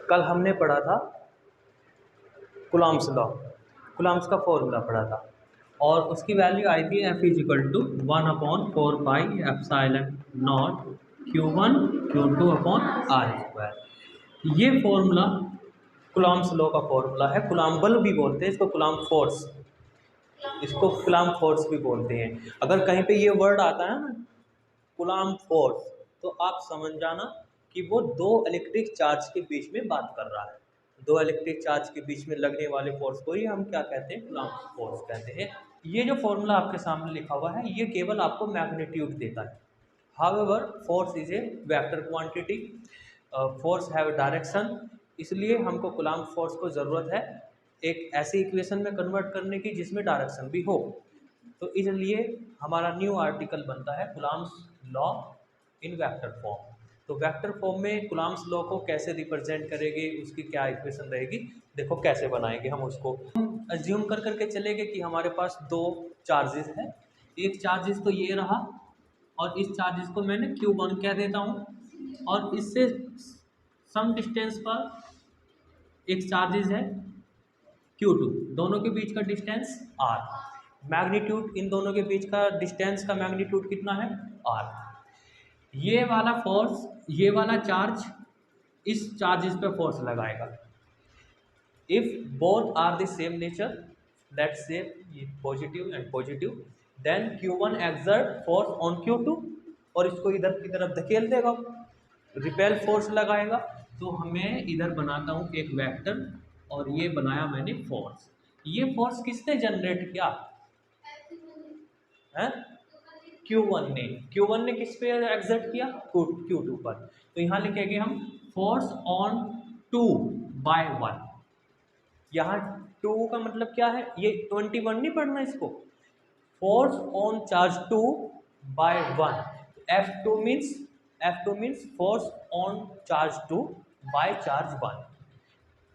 कल हमने पढ़ा था कुलॉम्स लॉ, कुलॉम्स का फॉर्मूला पढ़ा था और उसकी वैल्यू आई थी F is equal to 1/4πε0 Q1 Q2 upon R square. ये फॉर्मूला कुलॉम्स लॉ का फॉर्मूला है। कुलॉम बल भी बोलते हैं इसको, कुलॉम फोर्स, इसको कुलॉम फोर्स भी बोलते हैं। अगर कहीं पे ये वर्ड आता है ना कुलॉम फोर्स, तो आप समझ जाना कि वो दो इलेक्ट्रिक चार्ज के बीच में बात कर रहा है। दो इलेक्ट्रिक चार्ज के बीच में लगने वाले फोर्स को ही हम क्या कहते हैं, कुलॉम फोर्स कहते हैं। ये जो फॉर्मूला आपके सामने लिखा हुआ है ये केवल आपको मैग्नीट्यूड देता है। However force is a vector quantity, force have direction, इसलिए हमको कुलॉम फोर्स को ज़रूरत है एक ऐसी इक्वेशन में कन्वर्ट करने की जिसमें डायरेक्शन भी हो। तो इसलिए हमारा न्यू आर्टिकल बनता है Coulomb's law in vector form. तो वेक्टर फॉर्म में कुलॉम्स लॉ को कैसे रिप्रेजेंट करेंगे, उसकी क्या इक्वेशन रहेगी, देखो कैसे बनाएंगे हम उसको। हम अज्यूम कर करके चलेंगे कि हमारे पास दो चार्जेस है, एक चार्जेस तो ये रहा और इस चार्जेस को मैंने Q1 कह देता हूँ और इससे सम डिस्टेंस पर एक चार्जेस है Q2, दोनों के बीच का डिस्टेंस R। मैग्नीट्यूड इन दोनों के बीच का डिस्टेंस का मैग्नीट्यूड कितना है, R। ये वाला फोर्स, ये वाला चार्ज इस चार्जेस पे फोर्स लगाएगा। If both are the same nature, let's say positive and positive, then Q1 exert force on Q2 और इसको इधर की तरफ धकेल देगा, रिपेल फोर्स लगाएगा। तो हमें इधर बनाता हूँ एक वेक्टर और ये बनाया मैंने फोर्स। ये फोर्स किसने जनरेट किया है, Q1 ने किस पे एग्जर्ट किया, Q2 पर। तो यहाँ लिखेंगे हम फोर्स ऑन 2/1। यहाँ 2 का मतलब क्या है, ये 21 नहीं पढ़ना इसको, force on charge 2/1। F2 means force on charge 2 by charge 1।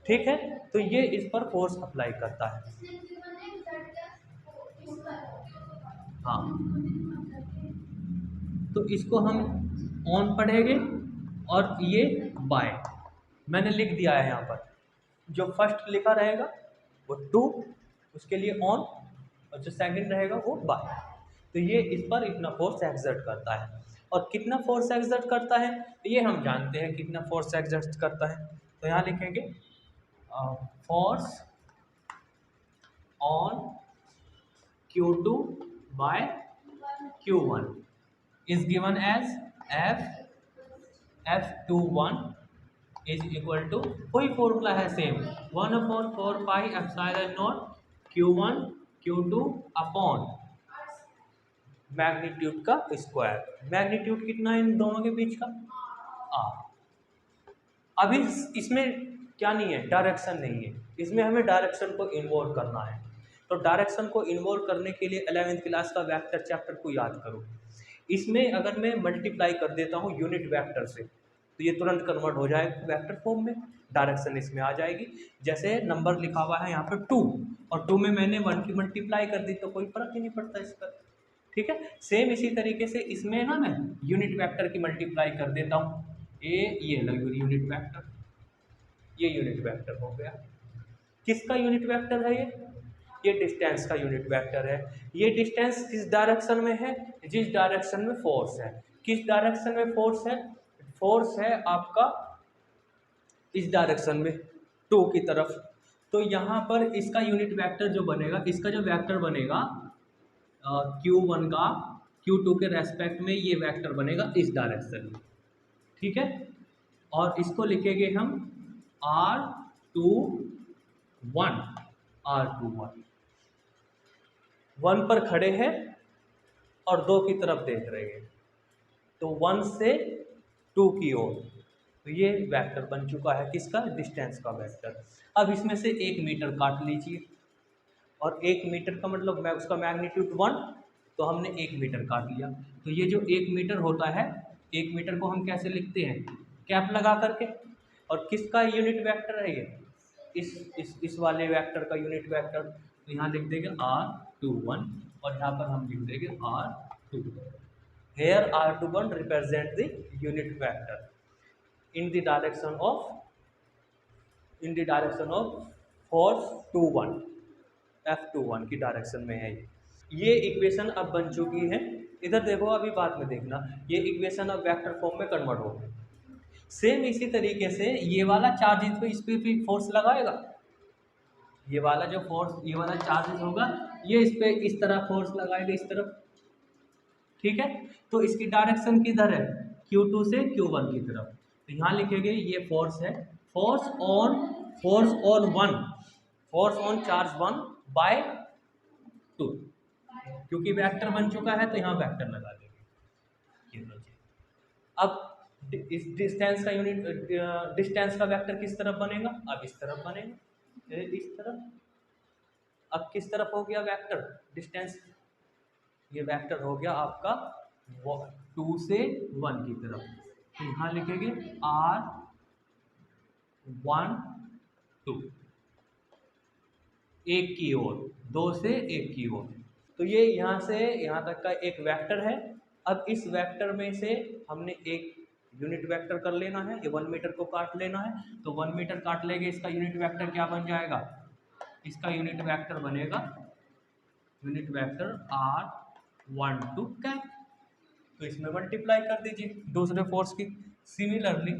ठीक है, तो ये इस पर फोर्स अप्लाई करता है। हाँ, तो इसको हम ऑन पढ़ेंगे और ये बाय मैंने लिख दिया है यहाँ पर। जो फर्स्ट लिखा रहेगा वो 2, उसके लिए ऑन, और जो सेकंड रहेगा वो बाय। तो ये इस पर इतना फोर्स एक्सर्ट करता है। और कितना फोर्स एक्सर्ट करता है ये हम जानते हैं, कितना फोर्स एक्सर्ट करता है। तो यहाँ लिखेंगे force on Q2 by Q1 is given as F21 is equal to, कोई फॉर्मूला है same, 1/4πε0 Q1 Q2 upon magnitude का स्क्वायर। मैग्नीट्यूड कितना है इन दोनों के बीच का, R। अभी इसमें क्या नहीं है, डायरेक्शन नहीं है, इसमें हमें डायरेक्शन को इन्वॉल्व करना है। तो डायरेक्शन को इन्वॉल्व करने के लिए 11वीं क्लास का वेक्टर चैप्टर को याद करो। इसमें अगर मैं मल्टीप्लाई कर देता हूँ यूनिट वेक्टर से तो ये तुरंत कन्वर्ट हो जाएगा वेक्टर फॉर्म में, डायरेक्शन इसमें आ जाएगी। जैसे नंबर लिखा हुआ है यहाँ पर 2 और 2 में मैंने 1 की मल्टीप्लाई कर दी तो कोई फर्क ही नहीं पड़ता इस पर। ठीक है, सेम इसी तरीके से इसमें ना मैं यूनिट वेक्टर की मल्टीप्लाई कर देता हूँ, ये लग यूनिट वेक्टर, ये यूनिट वेक्टर हो गया। किसका यूनिट वेक्टर है ये डिस्टेंस का यूनिट वेक्टर है। ये डिस्टेंस किस डायरेक्शन में है, जिस डायरेक्शन में फोर्स है। किस डायरेक्शन में फोर्स है, फोर्स है आपका इस डायरेक्शन में 2 की तरफ। तो यहाँ पर इसका यूनिट वेक्टर जो बनेगा, इसका जो वेक्टर बनेगा Q1 का Q2 के रेस्पेक्ट में ये वेक्टर बनेगा इस डायरेक्शन में। ठीक है, और इसको लिखेंगे हम R21 R21। 1 पर खड़े हैं और 2 की तरफ देख रहे हैं, तो 1 से 2 की ओर, तो ये वेक्टर बन चुका है किसका, डिस्टेंस का वेक्टर। अब इसमें से 1 मीटर काट लीजिए, और 1 मीटर का मतलब मैं उसका मैग्नीट्यूड 1, तो हमने 1 मीटर काट लिया। तो ये जो 1 मीटर होता है, 1 मीटर को हम कैसे लिखते हैं, कैप लगा करके। और किसका यूनिट वेक्टर है ये, इस वाले वेक्टर का यूनिट वेक्टर। तो यहाँ लिख देंगे R21 और यहाँ पर हम लिख देंगे R2। Here R21 represent the unit vector in the direction of in the direction of force 2 1, F21 की डायरेक्शन में है ये इक्वेशन अब बन चुकी है। इधर देखो अभी बाद में देखना, ये इक्वेशन अब वेक्टर फॉर्म में कन्वर्ट हो गई। सेम इसी तरीके से ये वाला चार्ज इस पे भी फोर्स लगाएगा, ये वाला जो फोर्स, ये वाला चार्ज होगा, ये इस पे इस तरह फोर्स लगाएगा इस तरफ, ठीक है। तो इसकी डायरेक्शन किधर है, Q2 से Q1 की तरफ। तो यहाँ लिखेंगे ये फोर्स है, force on one, force on charge 1/2, क्योंकि वेक्टर बन चुका है तो यहाँ वेक्टर लगा देंगे। ये लीजिए, अब इस डिस्टेंस का यूनिट, डिस्टेंस का वेक्टर किस तरफ बनेगा, अब इस तरफ बनेगा, इस तरफ। अब किस तरफ हो गया वेक्टर डिस्टेंस, ये वेक्टर हो गया आपका 2 से 1 की तरफ। तो यहाँ लिखेंगे R1 2, एक की ओर, 2 से 1 की ओर। तो ये यहाँ से यहाँ तक का एक वेक्टर है। अब इस वेक्टर में से हमने एक यूनिट वेक्टर कर लेना है, ये 1 मीटर को काट लेना है। तो 1 मीटर काट लेंगे, इसका यूनिट वेक्टर क्या बन जाएगा, इसका यूनिट वेक्टर बनेगा, यूनिट वेक्टर R12 कैप। तो इसमें मल्टीप्लाई कर दीजिए दूसरे फोर्स की। Similarly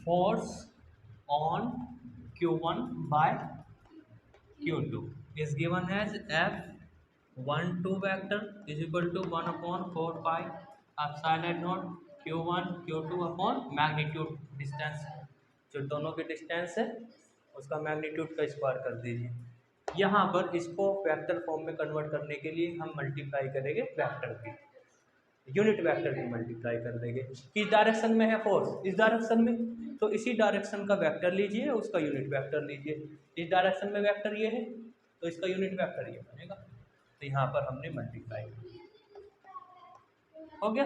force on Q1 by Q2 is given as F12 vector is equal to 1/4 pi epsilon naught Q1 Q2 upon magnitude, distance जो दोनों के डिस्टेंस है उसका मैग्नीट्यूड का स्क्वायर कर दीजिए। यहाँ पर इसको वेक्टर फॉर्म में कन्वर्ट करने के लिए हम मल्टीप्लाई करेंगे वेक्टर की, यूनिट वेक्टर की मल्टीप्लाई कर देंगे। किस डायरेक्शन में है फोर्स, इस डायरेक्शन में, तो इसी डायरेक्शन का वेक्टर लीजिए, उसका यूनिट वेक्टर लीजिए। इस डायरेक्शन में वेक्टर ये है तो इसका यूनिट वेक्टर ये बनेगा। तो यहाँ पर हमने मल्टीप्लाई हो गया।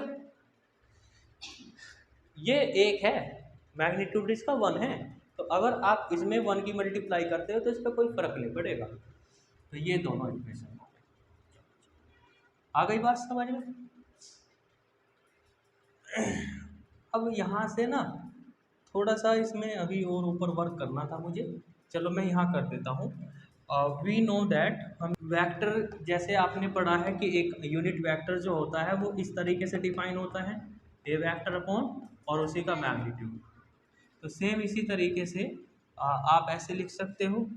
ये एक है, मैग्नीट्यूड इसका 1 है, तो अगर आप इसमें 1 की मल्टीप्लाई करते हो तो इस पर कोई फर्क नहीं पड़ेगा। तो ये दोनों इक्वेशन हो गए। आ गई बात समझ में। अब यहाँ से ना थोड़ा सा इसमें अभी और ऊपर वर्क करना था मुझे, चलो मैं यहाँ कर देता हूँ। वी नो दैट, हम वेक्टर जैसे आपने पढ़ा है कि एक यूनिट वेक्टर जो होता है वो इस तरीके से डिफाइन होता है, ए वेक्टर अपॉन और उसी का मैग्नीट्यूड। तो सेम इसी तरीके से आप ऐसे लिख सकते हो,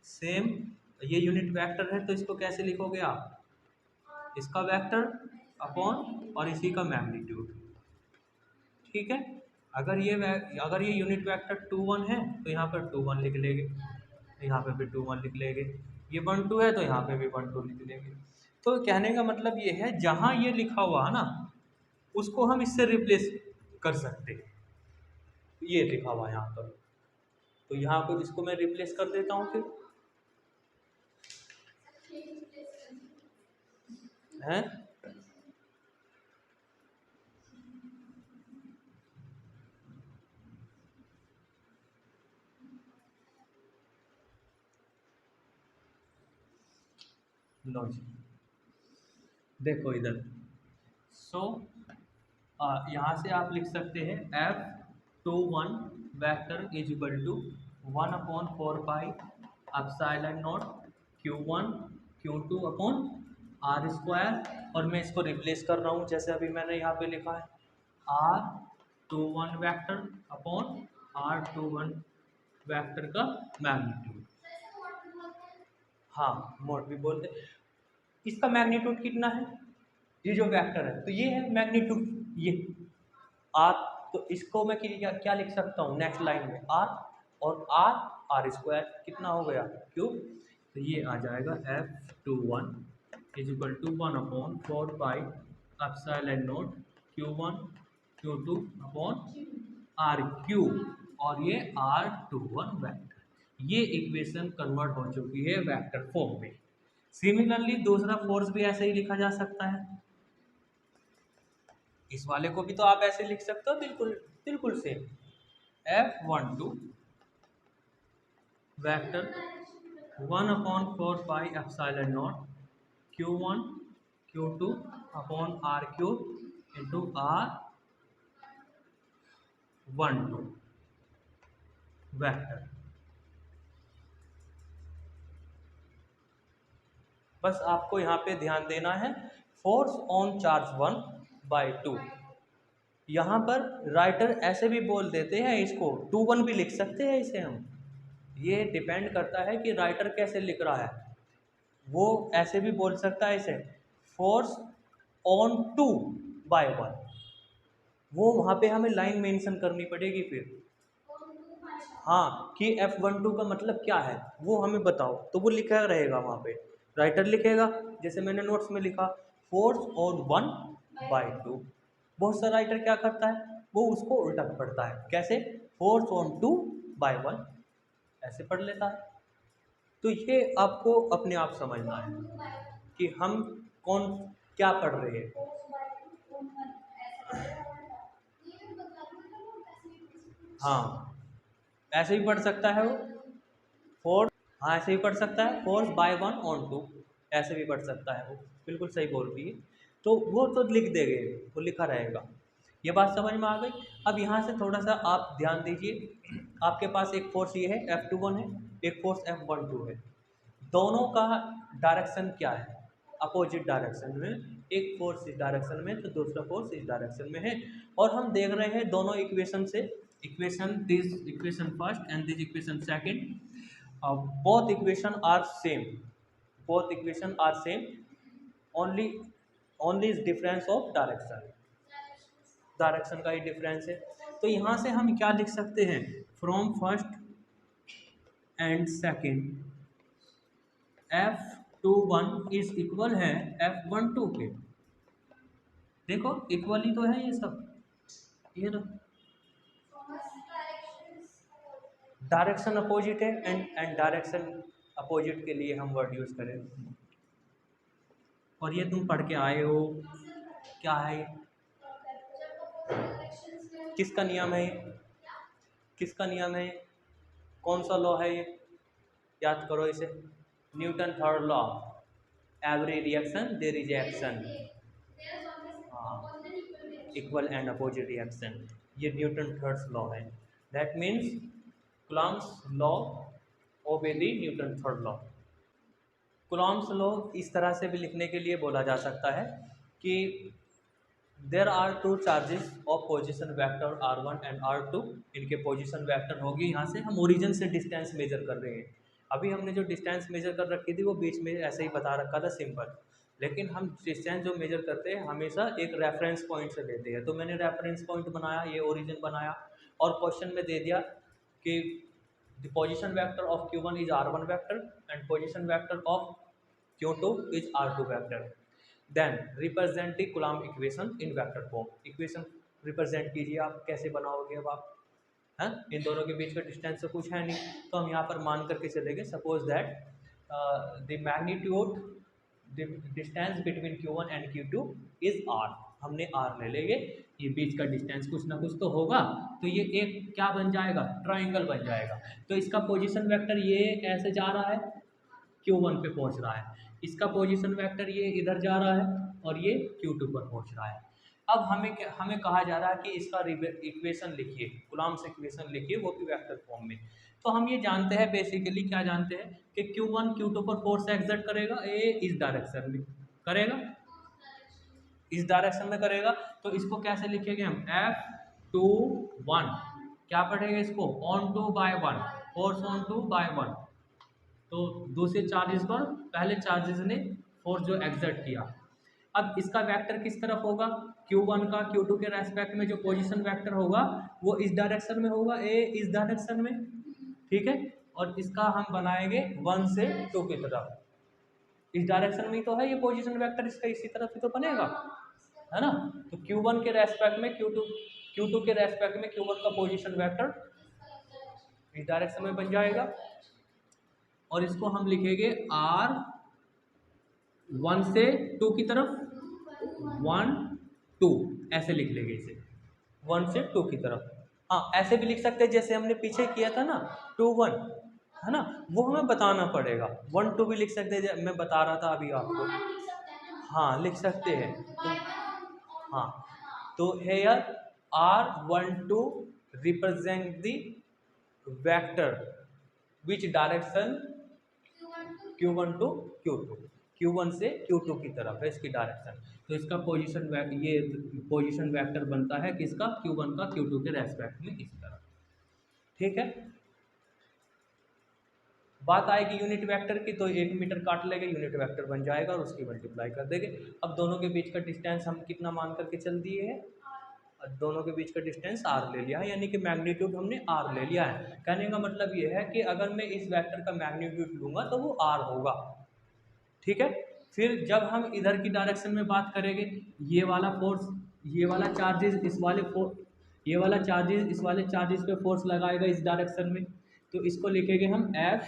सेम ये यूनिट वेक्टर है तो इसको कैसे लिखोगे आप, इसका वेक्टर अपॉन और इसी का मैग्नीट्यूड, ठीक है। अगर ये यूनिट वेक्टर 2 1 है तो यहाँ पर 2 1 लिख लेंगे, यहाँ पे भी 2 1 लिख लेंगे, ये 1 2 है तो यहाँ पे भी 1 2 लिख लेंगे। तो कहने का मतलब ये है जहाँ ये लिखा हुआ है ना उसको हम इससे रिप्लेस कर सकते हैं, ये लिखा हुआ है यहाँ पर, तो यहाँ पर इसको मैं रिप्लेस कर देता हूँ फिर हैं। लो जी, देखो इधर, सो यहाँ से आप लिख सकते हैं F21 vector is equal to 1/4 pi epsilon naught Q1 Q2 upon R square. और मैं इसको रिप्लेस कर रहा हूँ जैसे अभी मैंने यहाँ पे लिखा है R21 vector upon R21 vector का मैग्नीट्यूड, हाँ मोड भी बोलते हैं। इसका मैग्नीट्यूड कितना है, ये जो वेक्टर है तो ये है मैग्नीट्यूड, ये आर। तो इसको मैं क्या लिख सकता हूँ नेक्स्ट लाइन में, आर और आर आर स्क्वायर कितना हो गया क्यूब। तो ये आ जाएगा F21 is equal to 1/4 pi epsilon naught Q1 Q2 upon R cube और ये R21 वेक्टर। ये इक्वेशन कन्वर्ट हो चुकी है वेक्टर फॉर्म में। सिमिलरली दूसरा फोर्स भी ऐसे ही लिखा जा सकता है, इस वाले को भी तो आप ऐसे लिख सकते हो, बिल्कुल बिल्कुल same. F12 vector 1/4 pi epsilon naught Q1 Q2 upon R cube into R12 vector. बस आपको यहाँ पे ध्यान देना है, फोर्स ऑन चार्ज 1/2। यहाँ पर राइटर ऐसे भी बोल देते हैं इसको, 2/1 भी लिख सकते हैं इसे हम। ये डिपेंड करता है कि राइटर कैसे लिख रहा है। वो ऐसे भी बोल सकता है इसे, फोर्स ऑन 2/1। वो वहाँ पे हमें लाइन मेंशन करनी पड़ेगी फिर। हाँ, कि F12 का मतलब क्या है वो हमें बताओ, तो वो लिखा रहेगा वहाँ पे, राइटर लिखेगा जैसे मैंने नोट्स में लिखा, फोर्स ऑन 1/2। बहुत सा राइटर क्या करता है, वो उसको उल्टा पढ़ता है, कैसे, फोर्स ऑन 2/1 ऐसे पढ़ लेता है। तो ये आपको अपने आप समझना है कि हम कौन क्या पढ़ रहे हैं। हाँ, ऐसे भी पढ़ सकता है वो, फोर्स, हाँ ऐसे भी पढ़ सकता है, फोर्स बाय 1/2 ऐसे भी पढ़ सकता है वो। बिल्कुल सही बोल रही है। तो वो तो लिख देंगे, वो लिखा रहेगा। ये बात समझ में आ गई। अब यहाँ से थोड़ा सा आप ध्यान दीजिए, आपके पास एक फोर्स ये है F21 है, एक फोर्स F12 है। दोनों का डायरेक्शन क्या है, अपोजिट डायरेक्शन में। एक फोर्स इस डायरेक्शन में तो दूसरा फोर्स इस डायरेक्शन में है। और हम देख रहे हैं दोनों इक्वेशन से, equation first and this equation second, both equation are same, both equation are same, only is difference of direction, direction का ही डिफरेंस है। तो यहाँ से हम क्या लिख सकते हैं, from first and second F21 is equal है F12 के। देखो इक्वल ही तो है ये सब, ये ना डायरेक्शन अपोजिट है, एंड डायरेक्शन अपोजिट के लिए हम वर्ड यूज करें। और ये तुम पढ़ के आए हो, क्या है ये? किसका नियम है ये, किसका नियम है ये, कौन सा लॉ है ये, याद करो इसे, Newton third law, every reaction there is action. हाँ, इक्वल एंड अपोजिट रिएक्शन, ये न्यूटन थर्ड लॉ है। That means Coulomb's law obey the Newton third law. Coulomb's law इस तरह से भी लिखने के लिए बोला जा सकता है कि there are two charges of position vector r1 and r2। इनके पोजिशन वेक्टर होगी, यहाँ से हम ओरिजिन से डिस्टेंस मेजर कर रहे हैं। अभी हमने जो डिस्टेंस मेजर कर रखी थी वो बीच में ऐसे ही बता रखा था सिंपल, लेकिन हम डिस्टेंस जो मेजर करते हैं हमेशा एक रेफरेंस पॉइंट से लेते हैं। तो मैंने रेफरेंस पॉइंट बनाया, ये ओरिजिन बनाया, और क्वेश्चन में दे दिया कि the position vector of q1 is r1 vector and position vector of q2 is r2 vector. Then represent the Coulomb equation in vector form. Equation represent कीजिए आप, कैसे बनाओगे अब आप, हैं, इन दोनों के बीच का डिस्टेंस तो कुछ है नहीं, तो हम यहाँ पर मान करके चलेंगे, suppose that the magnitude the distance between q1 and q2 is r। हमने r ले लेंगे, ये बीच का डिस्टेंस कुछ ना कुछ तो होगा, तो ये एक क्या बन जाएगा, ट्राइंगल बन जाएगा। तो इसका पोजीशन वेक्टर ये ऐसे जा रहा है, Q1 पे पहुंच रहा है, इसका पोजीशन वेक्टर ये इधर जा रहा है और ये Q2 पर पहुंच रहा है। अब हमें कहा जा रहा है कि इसका इक्वेशन लिखिए, कूलॉम्स इक्वेशन लिखिए, वो भी वेक्टर फॉर्म में। तो हम ये जानते हैं, बेसिकली क्या जानते हैं कि Q1 Q2 पर फोर्स एक्सर्ट करेगा, ए इस डायरेक्शन में करेगा, इस डायरेक्शन में करेगा। तो इसको कैसे लिखेंगे हम, F21 क्या पढ़ेगा इसको, ऑन 2/1, फोर्स ऑन 2/1। तो दूसरे चार्जेस पर पहले चार्जेस ने फोर्स जो एग्जर्ट किया। अब इसका वेक्टर किस तरफ होगा, Q1 का Q2 के रेस्पेक्ट में जो पोजीशन वेक्टर होगा वो इस डायरेक्शन में होगा, ए इस डायरेक्शन में, ठीक है। और इसका हम बनाएंगे 1 से 2 की तरफ, इस डायरेक्शन में ही तो है ये पोजीशन वेक्टर, इसका इसी तरफ ही तो बनेगा, है ना। तो Q1 के रेस्पेक्ट में Q2 के रेस्पेक्ट में Q1 का पोजीशन वेक्टर इस डायरेक्शन में बन जाएगा। और इसको हम लिखेंगे R1 से 2 की तरफ, 1 2 ऐसे लिख लेंगे इसे, 1 से 2 की तरफ। हाँ ऐसे भी लिख सकते हैं जैसे हमने पीछे किया था ना, 2 1, है ना, वो हमें बताना पड़ेगा। 1 2 भी लिख सकते हैं, मैं बता रहा था अभी आपको, हाँ लिख सकते हैं तो, हाँ तो here R12 represent the vector which direction Q1 to Q2, Q1 से Q2 की तरफ है इसकी डायरेक्शन। तो इसका ये पोजीशन वेक्टर बनता है किसका, Q1 का Q2 के रेस्पेक्ट में इस तरह। ठीक है, बात आएगी यूनिट वेक्टर की, तो 1 मीटर काट लेंगे, यूनिट वेक्टर बन जाएगा और उसकी मल्टीप्लाई कर देंगे। अब दोनों के बीच का डिस्टेंस हम कितना मान करके चल दिए हैं, दोनों के बीच का डिस्टेंस r ले लिया है, यानी कि मैग्नीट्यूड हमने r ले लिया है। कहने का मतलब ये है कि अगर मैं इस वेक्टर का मैग्नीट्यूड लूंगा तो वो r होगा। ठीक है, फिर जब हम इधर की डायरेक्शन में बात करेंगे, ये वाला फोर्स, ये वाला चार्जेस इस वाले ये वाला चार्जेस इस वाले चार्जेस पे फोर्स लगाएगा इस डायरेक्शन में, तो इसको लिखेंगे हम F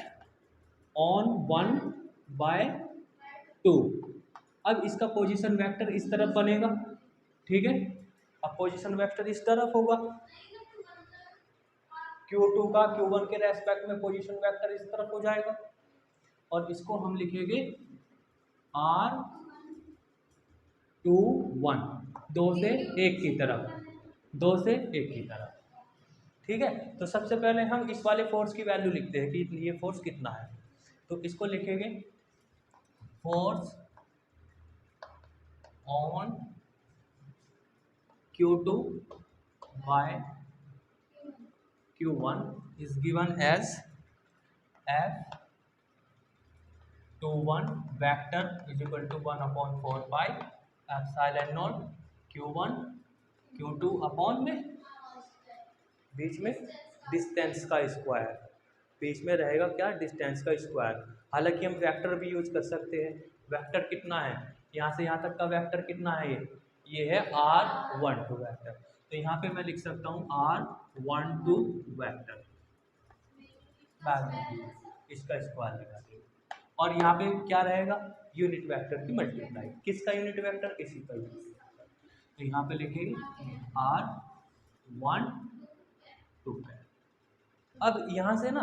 ऑन 1/2। अब इसका पोजीशन वेक्टर इस तरफ बनेगा। ठीक है, अब पोजीशन वेक्टर इस तरफ होगा, Q2 का Q1 के रेस्पेक्ट में पोजीशन वेक्टर इस तरफ हो जाएगा, और इसको हम लिखेंगे R21, 2 से 1 की तरफ, 2 से 1 की तरफ। ठीक है, तो सबसे पहले हम इस वाले फोर्स की वैल्यू लिखते हैं कि ये फोर्स कितना है, तो इसको लिखेंगे force on Q2 by Q1 is given as F21 vector is equal to 1/4 pi epsilon naught Q1 Q2 upon में बीच में डिस्टेंस का स्क्वायर, बीच में रहेगा क्या, डिस्टेंस का स्क्वायर। हालांकि हम वेक्टर भी यूज कर सकते हैं। वेक्टर कितना है, यहाँ से यहाँ तक का वेक्टर कितना है, ये है R12 वेक्टर, तो यहाँ पे मैं लिख सकता हूँ R12 वेक्टर इसका स्क्वायर लगा देंगे, और यहाँ पे क्या रहेगा, यूनिट वेक्टर की मल्टीप्लाई, किसका यूनिट वेक्टर, इसी का यूनिट वेक्टर। तो यहाँ पे लिखेंगे R12। अब यहाँ से ना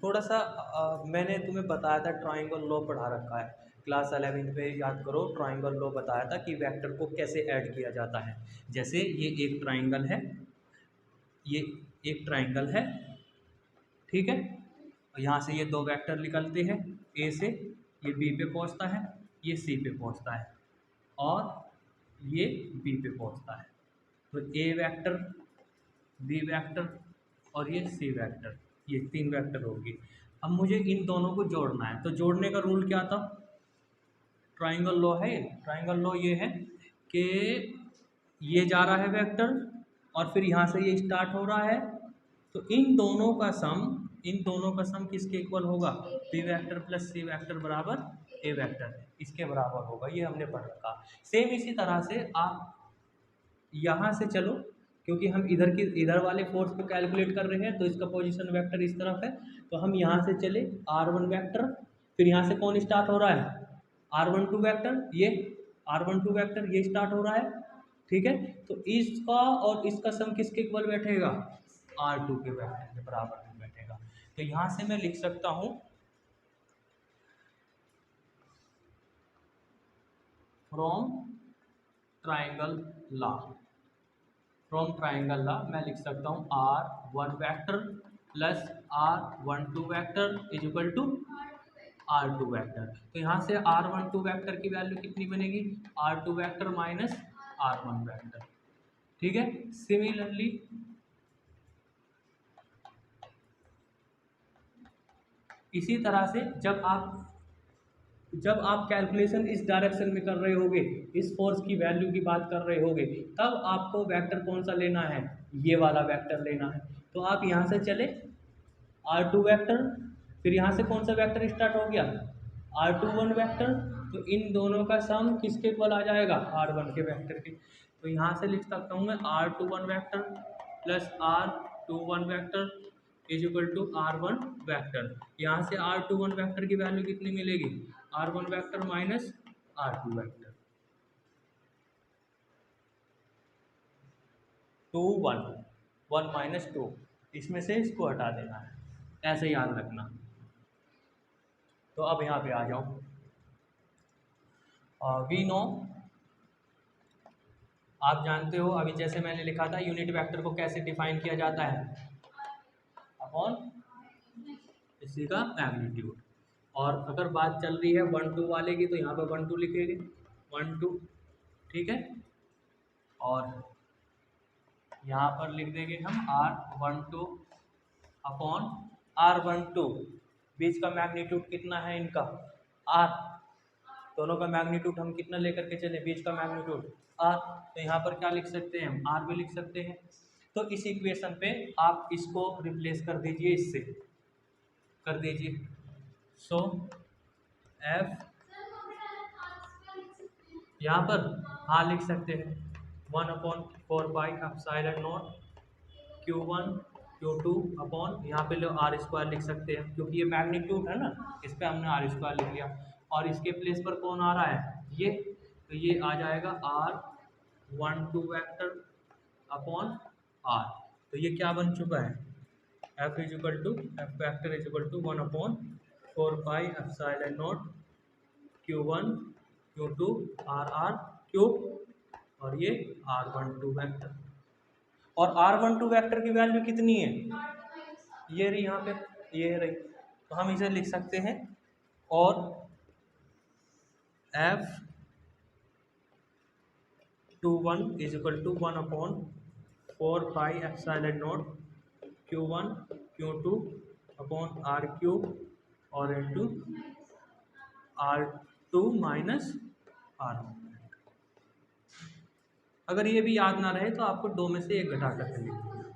थोड़ा सा मैंने तुम्हें बताया था, ट्राइंगल लॉ पढ़ा रखा है क्लास 11th पे, याद करो, ट्राइंगल लॉ बताया था कि वेक्टर को कैसे ऐड किया जाता है। जैसे ये एक ट्राइंगल है, ये एक ट्राइंगल है, ठीक है, और यहाँ से ये 2 वेक्टर निकलते हैं, ए से ये बी पे पहुँचता है, ये सी पे पहुँचता है, और ये बी पे पहुँचता है। तो ए वेक्टर, बी वेक्टर और ये सी वेक्टर, ये 3 वेक्टर होगी। अब मुझे इन दोनों को जोड़ना है, तो जोड़ने का रूल क्या था, ट्राइंगल लॉ है। ट्राइंगल लॉ ये है कि ये जा रहा है वेक्टर और फिर यहाँ से ये स्टार्ट हो रहा है, तो इन दोनों का सम किसके इक्वल होगा, B vector plus C vector बराबर ए वेक्टर, इसके बराबर होगा। ये हमने पढ़ रखा। सेम इसी तरह से आप यहाँ से चलो, क्योंकि हम इधर वाले फोर्स को कैलकुलेट कर रहे हैं, तो इसका पोजीशन वेक्टर इस तरफ है, तो हम यहाँ से चले R1 वेक्टर, फिर यहाँ से कौन स्टार्ट हो रहा है, R12 वेक्टर, ये R12 वेक्टर ये स्टार्ट हो रहा है। ठीक है, तो इसका और इसका सम किसके इक्वल बैठेगा, R2 के वेक्टर के बराबर में बैठेगा। तो यहाँ से मैं लिख सकता हूँ फ्रॉम ट्राइंगल लॉ मैं लिख सकता हूँ R1 vector plus R12 vector is equal to R2 vector. तो यहाँ से R12 वेक्टर की वैल्यू कितनी बनेगी, R2 vector minus R1 vector. ठीक है, सिमिलरली इसी तरह से जब आप कैलकुलेशन इस डायरेक्शन में कर रहे होगे, इस फोर्स की वैल्यू की बात कर रहे होगे, तब आपको वेक्टर कौन सा लेना है, ये वाला वेक्टर लेना है। तो आप यहाँ से चले R2 वेक्टर, फिर यहाँ से कौन सा वेक्टर स्टार्ट हो गया, R21 वेक्टर, तो इन दोनों का सम किसके इक्वल आ जाएगा, R1 के वेक्टर के। तो यहाँ से लिख सकता हूँ मैं R21 vector plus R21 vector is equal to R1 vector. यहाँ से R21 वेक्टर की वैल्यू कितनी मिलेगी, R1 vector minus R2 vector, 2 1 1 minus 2, इसमें से इसको हटा देना है, ऐसे याद रखना। तो अब यहाँ पे आ जाओ, वी नो, आप जानते हो, अभी जैसे मैंने लिखा था यूनिट वेक्टर को कैसे डिफाइन किया जाता है, अपॉन इसी का मैग्नीट्यूड। और अगर बात चल रही है 1 2 वाले की तो यहाँ पे 1 2 लिखेंगे 1 2, ठीक है। और यहाँ पर लिख देंगे हम R12 अपॉन R12, बीच का मैग्नीट्यूड कितना है इनका R, दोनों का मैग्नीट्यूड हम कितना लेकर के चले, बीच का मैग्नीट्यूड R, तो यहाँ पर क्या लिख सकते हैं हम R भी लिख सकते हैं। तो इस इक्वेशन पे आप इसको रिप्लेस कर दीजिए, इससे कर दीजिए। सो F यहाँ पर हाँ लिख सकते हैं 1/4πε0 Q1 Q2 अपॉन यहाँ पे लो R² लिख सकते हैं, क्योंकि ये मैग्नीट्यूड है ना, इस पर हमने R² लिख लिया। और इसके प्लेस पर कौन आ रहा है ये, तो ये आ जाएगा R12 वेक्टर अपॉन R। तो ये क्या बन चुका है F vector is equal to 1/4πε0 Q1 Q2 R cube और ये R12 वेक्टर। और R12 वेक्टर की वैल्यू कितनी है, ये रही यहाँ पे, ये रही, तो हम इसे लिख सकते हैं। और F21 is equal to 1/4πε0 Q1 Q2 upon R cube और इंटू R2 माइनस R1। अगर ये भी याद ना रहे तो आपको दो में से एक घटा करके लिखना।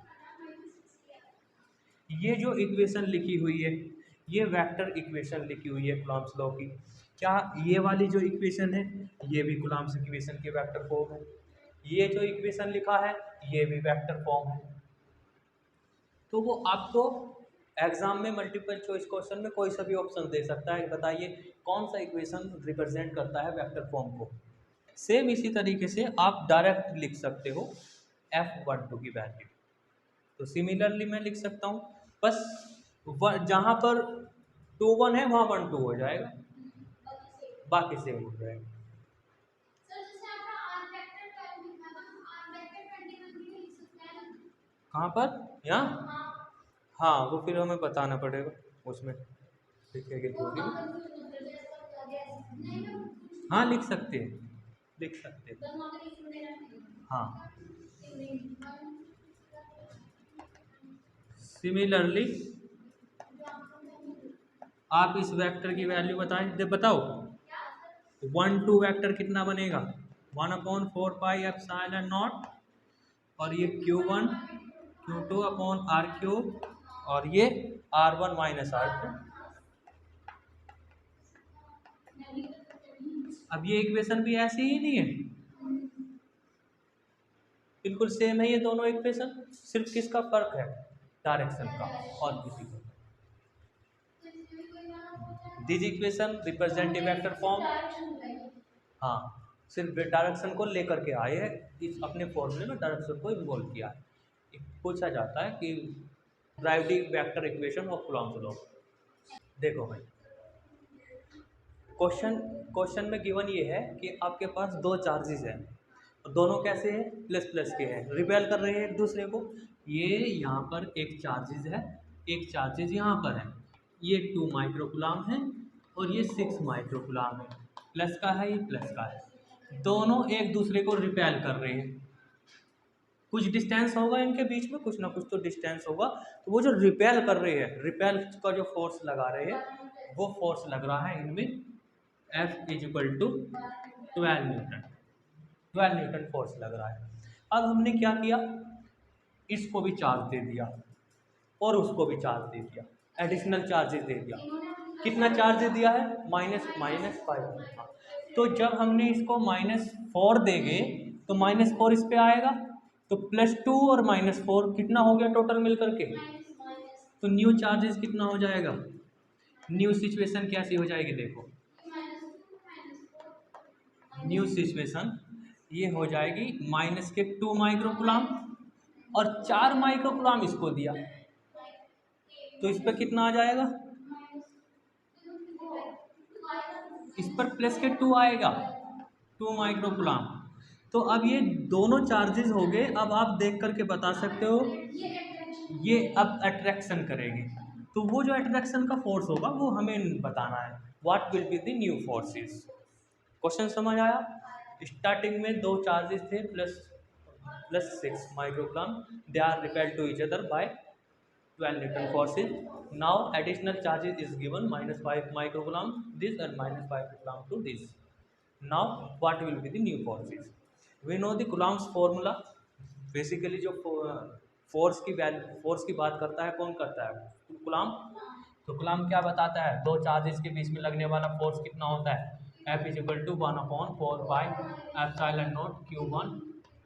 ये जो इक्वेशन लिखी हुई है ये वेक्टर इक्वेशन लिखी हुई है कूलॉम्स लॉ की। क्या ये वाली जो इक्वेशन है ये भी कूलॉम्स इक्वेशन की वेक्टर फॉर्म है, ये जो इक्वेशन लिखा है ये भी वेक्टर फॉर्म है। तो वो आपको एग्जाम में मल्टीपल चॉइस क्वेश्चन में कोई सा भी ऑप्शन दे सकता है, बताइए कौन सा इक्वेशन रिप्रेजेंट करता है वेक्टर फॉर्म को। सेम इसी तरीके से आप डायरेक्ट लिख सकते हो F12 की वैल्यू। तो सिमिलरली मैं लिख सकता हूँ, बस जहाँ पर 2 1 है वहाँ 1 2 हो जाएगा, बाकी सेम हो जाएगा। कहाँ पर, यहाँ, हाँ वो फिर हमें बताना पड़ेगा, उसमें लिखेंगे तो भी हाँ लिख सकते हैं, लिख सकते हैं हाँ। सिमिलरली आप इस वेक्टर की वैल्यू बताएं, दे बताओ 1 2 वेक्टर कितना बनेगा 1/4πε0 और ये Q1 Q2 upon R cube और ये R1 माइनस R2। अब ये इक्वेशन भी ऐसी ही नहीं है, बिल्कुल सेम है ये दोनों इक्वेशन, सिर्फ किसका फर्क है, डायरेक्शन का, और किसी का। This equation represent a vector form, हाँ सिर्फ डायरेक्शन को लेकर के आए हैं, इस अपने फॉर्मूले में डायरेक्शन को इन्वॉल्व किया है। पूछा जाता है कि driving vector equation of Coulomb's law. देखो भाई क्वेश्चन में गिवन ये है कि आपके पास दो चार्जेस हैं, दोनों कैसे हैं, प्लस प्लस के हैं, रिपेल कर रहे हैं एक दूसरे को। ये यहाँ पर एक चार्जेस है, एक चार्जेस यहाँ पर है, ये 2 माइक्रोकूलम है और ये 6 माइक्रोकूलम है, प्लस का है ये प्लस का है, दोनों एक दूसरे को रिपेल कर रहे हैं। कुछ डिस्टेंस होगा इनके बीच में, कुछ ना कुछ तो डिस्टेंस होगा, तो वो जो रिपेल कर रहे हैं, रिपेल का जो फोर्स लगा रहे हैं वो फोर्स लग रहा है इनमें F is equal to 12 Newton force लग रहा है। अब हमने क्या किया, इसको भी चार्ज दे दिया और उसको भी चार्ज दे दिया, एडिशनल चार्जेस दे दिया। कितना चार्ज दे दिया है, -5। तो जब हमने इसको -4 देंगे तो -4 इस पे आएगा, तो +2 और -4 कितना हो गया टोटल मिल करके, तो न्यू चार्जेस कितना हो जाएगा, न्यू सिचुएशन कैसी हो जाएगी, देखो न्यू सिचुएशन ये हो जाएगी -2 माइक्रोकूलम और 4 माइक्रोकूलम इसको दिया, तो इस पर कितना आ जाएगा, इस पर +2 आएगा 2 माइक्रोकूलम। तो अब ये दोनों चार्जेस हो गए। अब आप देख करके बता सकते हो ये अब अट्रैक्शन करेगी, तो वो जो अट्रैक्शन का फोर्स होगा वो हमें बताना है, what will be the new forces. Question समझ आया? स्टार्टिंग में दो चार्जेस थे plus plus 6 microgram, they are repelled to each other by 12 Newton forces. Now additional charges is given -5 microgram this and -5 coulomb to this. Now what will be the new forces? We know the Coulomb's formula. Basically जो force की बात करता है कौन करता है? Coulomb. तो Coulomb क्या बताता है? दो चार्जेस के बीच में लगने वाला फोर्स कितना होता है? F is equal to 1/4 by epsilon naught Q1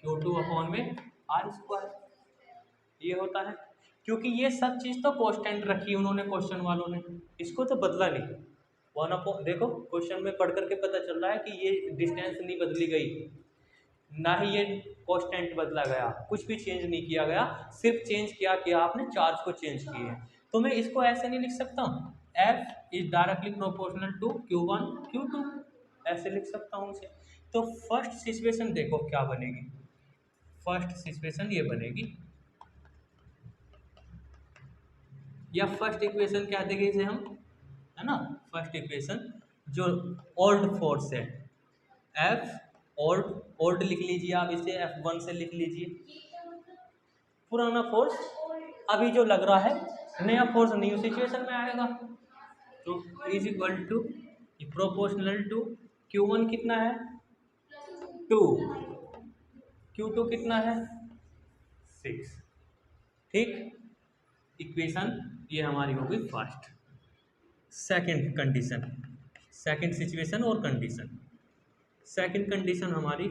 Q2 upon में R स्क्वायर, ये होता है। क्योंकि ये सब चीज़ तो कांस्टेंट रखी उन्होंने क्वेश्चन वालों ने, इसको तो बदला नहीं। 1/, देखो क्वेश्चन में पढ़ करके पता चल रहा है कि ये डिस्टेंस नहीं बदली गई, ना ही ये कांस्टेंट बदला गया, कुछ भी चेंज नहीं किया गया, सिर्फ चेंज किया आपने चार्ज को चेंज किए हैं। तो मैं इसको ऐसे नहीं लिख सकता हूँ, F is directly proportional to Q1 Q2, ऐसे लिख सकता हूँ इसे। तो फर्स्ट सिचुएशन देखो क्या बनेगी, फर्स्ट सिचुएशन ये बनेगी, या फर्स्ट इक्वेशन क्या देंगे इसे हम, है ना। फर्स्ट इक्वेशन जो ओल्ड फोर्स है, एफ ओल्ड, ओल्ड लिख लीजिए आप इसे, F1 से लिख लीजिए पुराना फोर्स, अभी जो लग रहा है नया फोर्स न्यू सिचुएशन में आएगा, तो is equal to proportional to Q1 कितना है 2, Q2 कितना है 6, ठीक। इक्वेशन ये हमारी हो गई first. Second condition, second situation और कंडीशन, सेकंड कंडीशन हमारी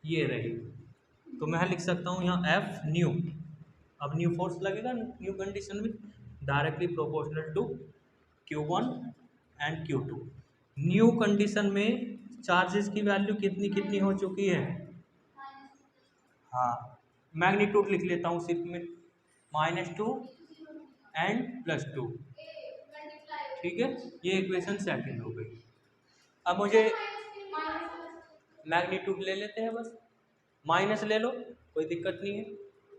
ये रही, तो मैं लिख सकता हूँ यहाँ F न्यू, अब न्यू फोर्स लगेगा न्यू कंडीशन में, directly proportional to Q1 and Q2। New condition में चार्जेस की वैल्यू कितनी कितनी हो चुकी है, हाँ मैग्नीट्यूड लिख लेता हूँ सिर्फ में, -2 एंड +2, ठीक है। ये इक्वेशन सेकंड हो गई। अब मुझे मैग्नीट्यूड ले लेते हैं बस, माइनस ले लो कोई दिक्कत नहीं है,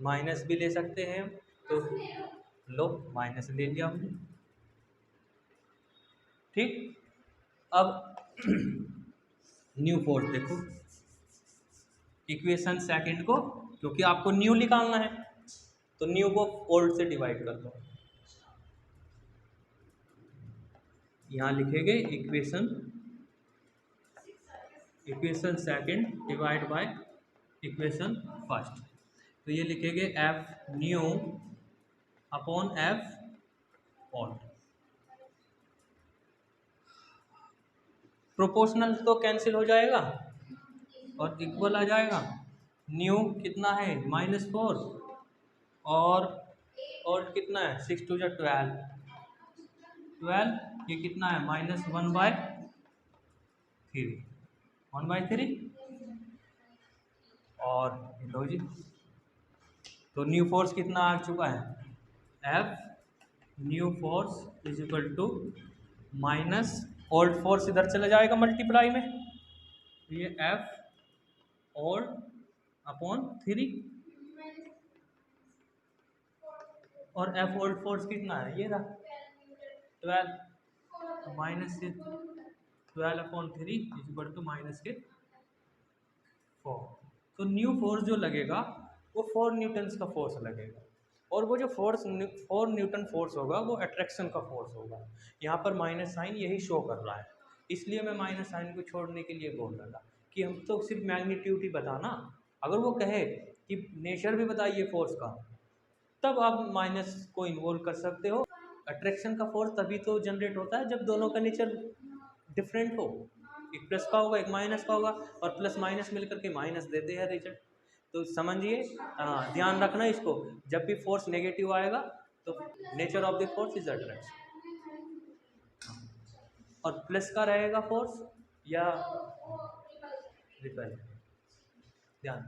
माइनस भी ले सकते हैं हम, तो लो माइनस ले लिया हमने, ठीक। अब न्यू फोर्स देखो, इक्वेशन सेकंड को, क्योंकि आपको न्यू निकालना है तो न्यू को ओल्ड से डिवाइड कर दो, यहाँ लिखेंगे equation second divide by equation first, तो ये लिखेंगे F new upon F old. Proportional तो कैंसिल हो जाएगा और इक्वल आ जाएगा, न्यू कितना है -4 और ओल्ड कितना है 6 2 12, 12 ये कितना है -1/3 और लो जी, तो न्यू फोर्स कितना आ चुका है, F new force is equal to minus old force इधर चला जाएगा मल्टीप्लाई में, ये F ओल्ड अपॉन 3 और F ओल्ड फोर्स कितना है, ये रहा 12, तो माइनस से 12/3 इज इक्वल टू -4। तो न्यू फोर्स जो लगेगा वो 4 न्यूटन्स का फोर्स लगेगा, और वो जो 4 न्यूटन फोर्स होगा वो अट्रैक्शन का फोर्स होगा। यहाँ पर माइनस साइन यही शो कर रहा है, इसलिए मैं माइनस साइन को छोड़ने के लिए बोल रहा था कि हम तो सिर्फ मैग्नीट्यूड ही बताना, अगर वो कहे कि नेचर भी बताइए फोर्स का, तब आप माइनस को इन्वॉल्व कर सकते हो। अट्रैक्शन का फोर्स तभी तो जनरेट होता है जब दोनों का नेचर डिफरेंट हो, एक प्लस का होगा एक माइनस का होगा, और प्लस माइनस मिलकर के माइनस देते हैं रिजल्ट। तो समझिए, हाँ ध्यान रखना इसको, जब भी फोर्स नेगेटिव आएगा तो nature of the force is attraction, और प्लस का रहेगा फोर्स या रिपेल, ध्यान।